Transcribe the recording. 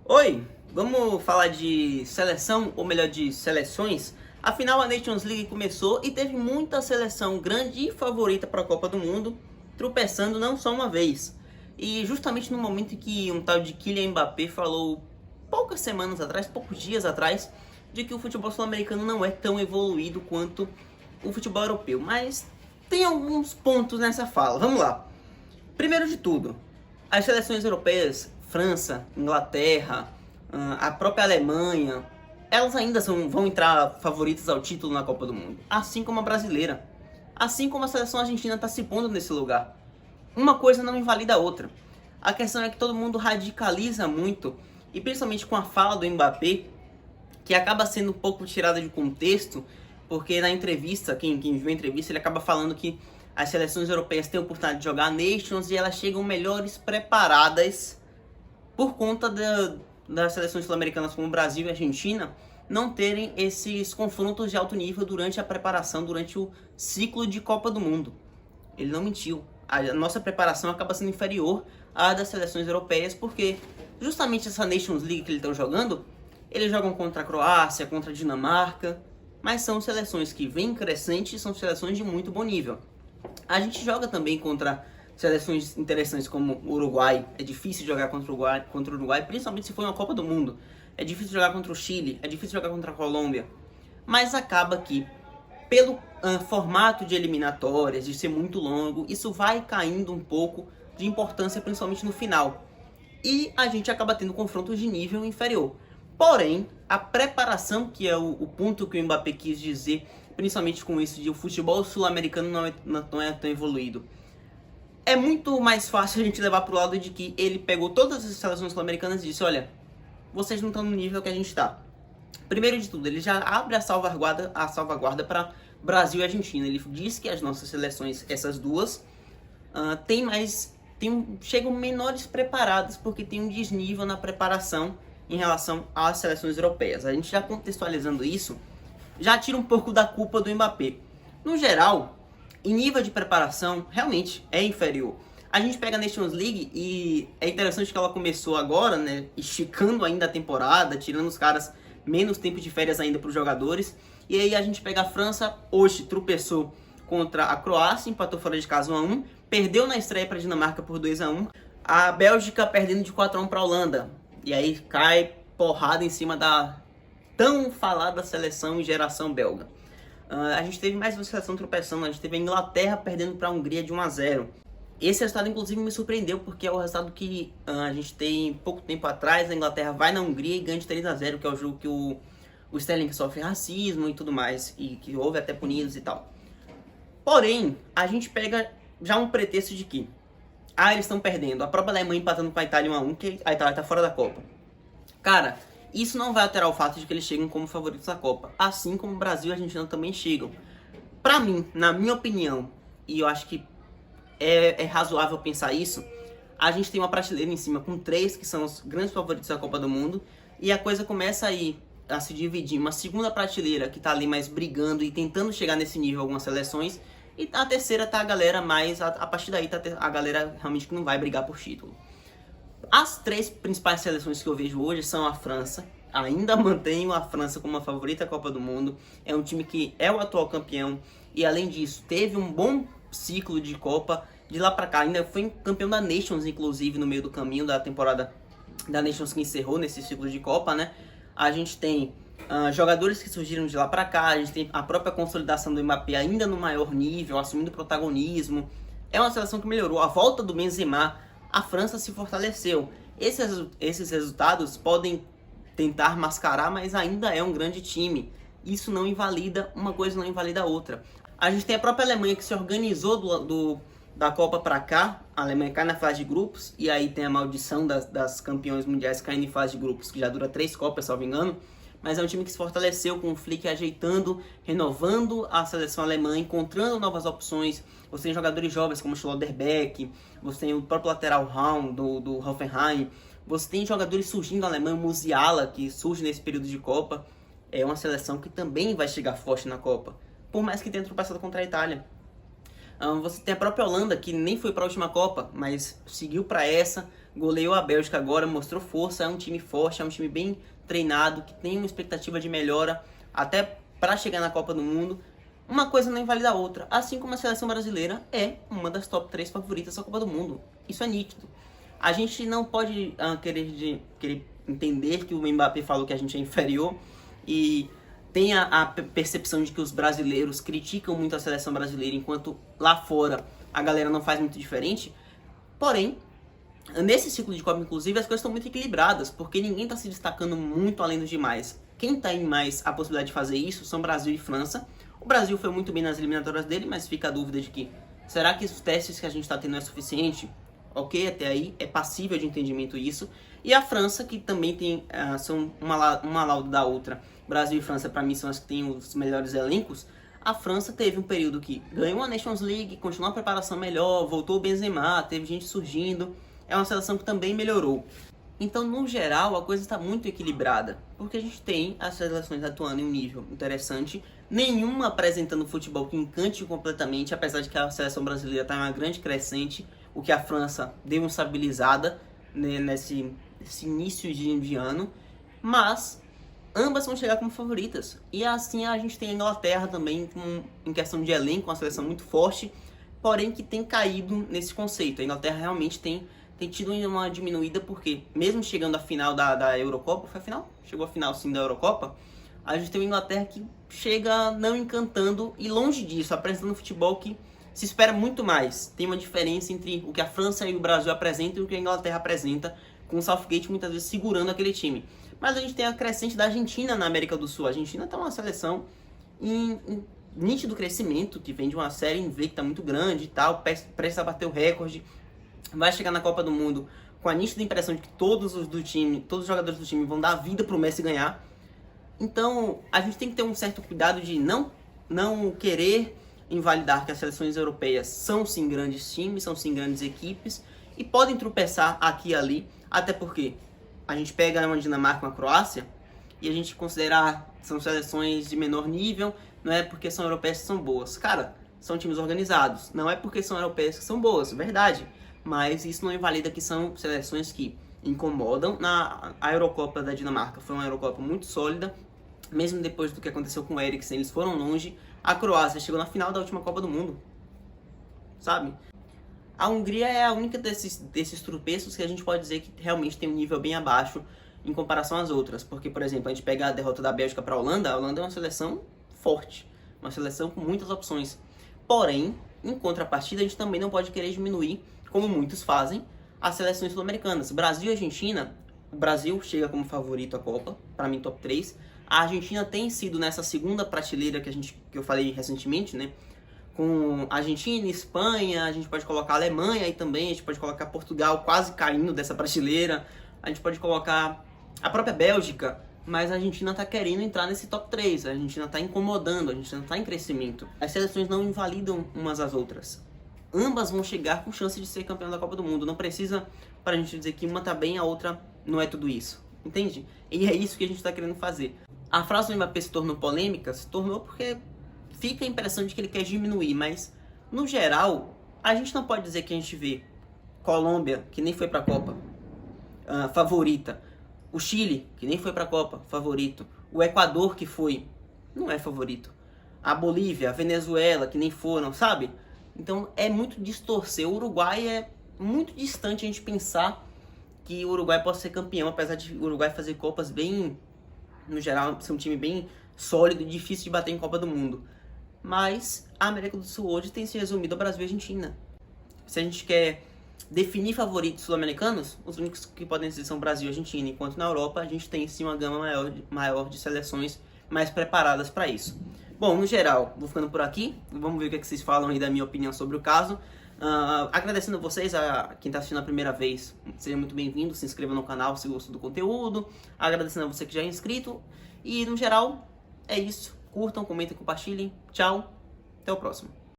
Oi, vamos falar de seleção, ou melhor, de seleções? Afinal, a Nations League começou e teve muita seleção grande e favorita para a Copa do Mundo, tropeçando não só uma vez. E justamente no momento em que um tal de Kylian Mbappé falou poucas semanas atrás, poucos dias atrás, de que o futebol sul-americano não é tão evoluído quanto o futebol europeu. Mas tem alguns pontos nessa fala. Vamos lá. Primeiro de tudo, as seleções europeias, França, Inglaterra, a própria Alemanha, elas ainda vão entrar favoritas ao título na Copa do Mundo, assim como a brasileira, assim como a seleção argentina está se pondo nesse lugar. Uma coisa não invalida a outra. A questão é que todo mundo radicaliza muito, e principalmente com a fala do Mbappé, que acaba sendo um pouco tirada de contexto, porque na entrevista, quem viu a entrevista, ele acaba falando que as seleções europeias têm a oportunidade de jogar Nations e elas chegam melhores preparadas por conta das seleções sul-americanas como Brasil e Argentina não terem esses confrontos de alto nível durante a preparação, durante o ciclo de Copa do Mundo. Ele não mentiu. A nossa preparação acaba sendo inferior à das seleções europeias, porque justamente essa Nations League que eles estão jogando, eles jogam contra a Croácia, contra a Dinamarca, mas são seleções que vêm crescentes, são seleções de muito bom nível. A gente joga também contra seleções interessantes como o Uruguai. É difícil jogar contra o Uruguai, principalmente se for uma Copa do Mundo. É difícil jogar contra o Chile, é difícil jogar contra a Colômbia. Mas acaba que, pelo formato de eliminatórias, de ser muito longo, isso vai caindo um pouco de importância, principalmente no final. E a gente acaba tendo confrontos de nível inferior. Porém, a preparação, que é o ponto que o Mbappé quis dizer, principalmente com isso de o futebol sul-americano não é tão evoluído. É muito mais fácil a gente levar pro lado de que ele pegou todas as seleções sul-americanas e disse: olha, vocês não estão no nível que a gente está. Primeiro de tudo, ele já abre a salvaguarda para Brasil e Argentina. Ele diz que as nossas seleções, essas duas, chegam menores preparadas porque tem um desnível na preparação em relação às seleções europeias. A gente já contextualizando isso, já tira um pouco da culpa do Mbappé. No geral, em nível de preparação, realmente é inferior. A gente pega a Nations League e é interessante que ela começou agora, né, esticando ainda a temporada, tirando os caras menos tempo de férias ainda para os jogadores. E aí a gente pega a França, hoje tropeçou contra a Croácia, empatou fora de casa 1-1, perdeu na estreia para a Dinamarca por 2-1. A Bélgica perdendo de 4-1 para a Holanda. E aí cai porrada em cima da tão falada seleção e geração belga. A gente teve mais uma seleção tropeçando, a gente teve a Inglaterra perdendo para a Hungria de 1-0. Esse resultado inclusive me surpreendeu, porque é o resultado que a gente tem pouco tempo atrás. A Inglaterra vai na Hungria e ganha de 3-0, que é o jogo que o Sterling sofre racismo e tudo mais, e que houve até punidos e tal. Porém, a gente pega já um pretexto de que eles estão perdendo. A própria Alemanha empatando com a Itália 1-1, que a Itália tá fora da Copa. Cara, isso não vai alterar o fato de que eles chegam como favoritos da Copa, assim como o Brasil e a Argentina também chegam. Pra mim, na minha opinião, e eu acho que é razoável pensar isso, a gente tem uma prateleira em cima com 3 que são os grandes favoritos da Copa do Mundo, e a coisa começa aí a se dividir. Uma segunda prateleira que tá ali mais brigando e tentando chegar nesse nível algumas seleções, e a terceira tá a galera mais, a partir daí tá a galera realmente que não vai brigar por título. As 3 principais seleções que eu vejo hoje são a França. Ainda mantenho a França como uma favorita da Copa do Mundo. É um time que é o atual campeão e, além disso, teve um bom ciclo de Copa. De lá pra cá, ainda foi campeão da Nations, inclusive, no meio do caminho da temporada da Nations que encerrou nesse ciclo de Copa, né? A gente tem jogadores que surgiram de lá pra cá. A gente tem a própria consolidação do Mbappé ainda no maior nível, assumindo protagonismo. É uma seleção que melhorou. A volta do Benzema, a França se fortaleceu. Esses resultados podem tentar mascarar, mas ainda é um grande time. Isso não invalida, uma coisa não invalida a outra. A gente tem a própria Alemanha que se organizou da Copa para cá. A Alemanha cai na fase de grupos, e aí tem a maldição das campeões mundiais caindo em fase de grupos, que já dura 3 Copas, salvo engano. Mas é um time que se fortaleceu com o Flick ajeitando, renovando a seleção alemã, encontrando novas opções. Você tem jogadores jovens como Schlotterbeck, você tem o próprio lateral Raum do Hoffenheim, você tem jogadores surgindo na Alemanha, o Musiala, que surge nesse período de Copa. É uma seleção que também vai chegar forte na Copa, por mais que tenha tropeçado contra a Itália. Você tem a própria Holanda, que nem foi para a última Copa, mas seguiu para essa, goleou a Bélgica agora, mostrou força, é um time forte, é um time bem treinado, que tem uma expectativa de melhora até para chegar na Copa do Mundo. Uma coisa não invalida a outra, assim como a seleção brasileira é uma das top 3 favoritas da Copa do Mundo. Isso é nítido. A gente não pode querer entender que o Mbappé falou que a gente é inferior e tem a percepção de que os brasileiros criticam muito a seleção brasileira, enquanto lá fora a galera não faz muito diferente. Porém, nesse ciclo de Copa, inclusive, as coisas estão muito equilibradas, porque ninguém está se destacando muito além dos demais. Quem tem mais a possibilidade de fazer isso são Brasil e França. O Brasil foi muito bem nas eliminatórias dele, mas fica a dúvida de que, será que os testes que a gente está tendo é suficiente? Ok, até aí é passível de entendimento isso. E a França, que também tem, são uma lauda da outra. Brasil e França, para mim, são as que têm os melhores elencos. A França teve um período que ganhou a Nations League, continuou a preparação melhor, voltou o Benzema, teve gente surgindo. É uma seleção que também melhorou. Então, no geral, a coisa está muito equilibrada, porque a gente tem as seleções atuando em um nível interessante, nenhuma apresentando futebol que encante completamente, apesar de que a seleção brasileira está em uma grande crescente, o que a França deu uma estabilizada, né, nesse início de ano, mas ambas vão chegar como favoritas. E assim a gente tem a Inglaterra também, em questão de elenco, uma seleção muito forte, porém que tem caído nesse conceito. A Inglaterra realmente tem tido uma diminuída, porque mesmo chegando à final da Eurocopa, foi a final? Chegou à final sim da Eurocopa, a gente tem uma Inglaterra que chega não encantando e longe disso, apresentando um futebol que se espera muito mais. Tem uma diferença entre o que a França e o Brasil apresentam e o que a Inglaterra apresenta, com o Southgate muitas vezes segurando aquele time. Mas a gente tem a crescente da Argentina na América do Sul. A Argentina está uma seleção em nítido crescimento, que vem de uma série invicta muito grande e tal, prestes a bater o recorde. Vai chegar na Copa do Mundo com a nítida impressão de que todos os jogadores do time vão dar a vida pro Messi ganhar. Então, a gente tem que ter um certo cuidado de não querer invalidar que as seleções europeias são sim grandes times, são sim grandes equipes e podem tropeçar aqui e ali, até porque a gente pega uma Dinamarca, uma Croácia e a gente considera são seleções de menor nível, não é porque são europeias que são boas. Cara, são times organizados, não é porque são europeias que são boas, verdade. Mas isso não invalida que são seleções que incomodam. A Eurocopa da Dinamarca foi uma Eurocopa muito sólida, mesmo depois do que aconteceu com o Eriksen, eles foram longe. A Croácia chegou na final da última Copa do Mundo, sabe? A Hungria é a única desses tropeços que a gente pode dizer que realmente tem um nível bem abaixo em comparação às outras. Porque, por exemplo, a gente pega a derrota da Bélgica para a Holanda é uma seleção forte, uma seleção com muitas opções. Porém, em contrapartida, a gente também não pode querer diminuir, como muitos fazem, as seleções sul-americanas. Brasil e Argentina, o Brasil chega como favorito à Copa, para mim top 3. A Argentina tem sido nessa segunda prateleira que eu falei recentemente, né? Com Argentina, Espanha, a gente pode colocar a Alemanha aí também, a gente pode colocar Portugal quase caindo dessa prateleira, a gente pode colocar a própria Bélgica, mas a Argentina está querendo entrar nesse top 3, a Argentina está incomodando, a Argentina está em crescimento. As seleções não invalidam umas às outras. Ambas vão chegar com chance de ser campeão da Copa do Mundo. Não precisa para a gente dizer que uma tá bem, a outra não é tudo isso. Entende? E é isso que a gente está querendo fazer. A frase do Mbappé se tornou polêmica? Se tornou porque fica a impressão de que ele quer diminuir. Mas, no geral, a gente não pode dizer que a gente vê Colômbia, que nem foi para a Copa, favorita. O Chile, que nem foi para a Copa, favorito. O Equador, que foi, não é favorito. A Bolívia, a Venezuela, que nem foram, sabe? Então é muito distorcer. O Uruguai é muito distante a gente pensar que o Uruguai possa ser campeão, apesar de o Uruguai fazer Copas bem, no geral, ser um time bem sólido e difícil de bater em Copa do Mundo. Mas a América do Sul hoje tem se resumido ao Brasil e Argentina. Se a gente quer definir favoritos sul-americanos, os únicos que podem ser são Brasil e Argentina, enquanto na Europa a gente tem sim uma gama maior de seleções mais preparadas para isso. Bom, no geral, vou ficando por aqui. Vamos ver o que vocês falam aí da minha opinião sobre o caso. Agradecendo a vocês, a quem está assistindo a primeira vez, seja muito bem-vindo. Se inscreva no canal se gostou do conteúdo. Agradecendo a você que já é inscrito. E, no geral, é isso. Curtam, comentem, compartilhem. Tchau. Até o próximo.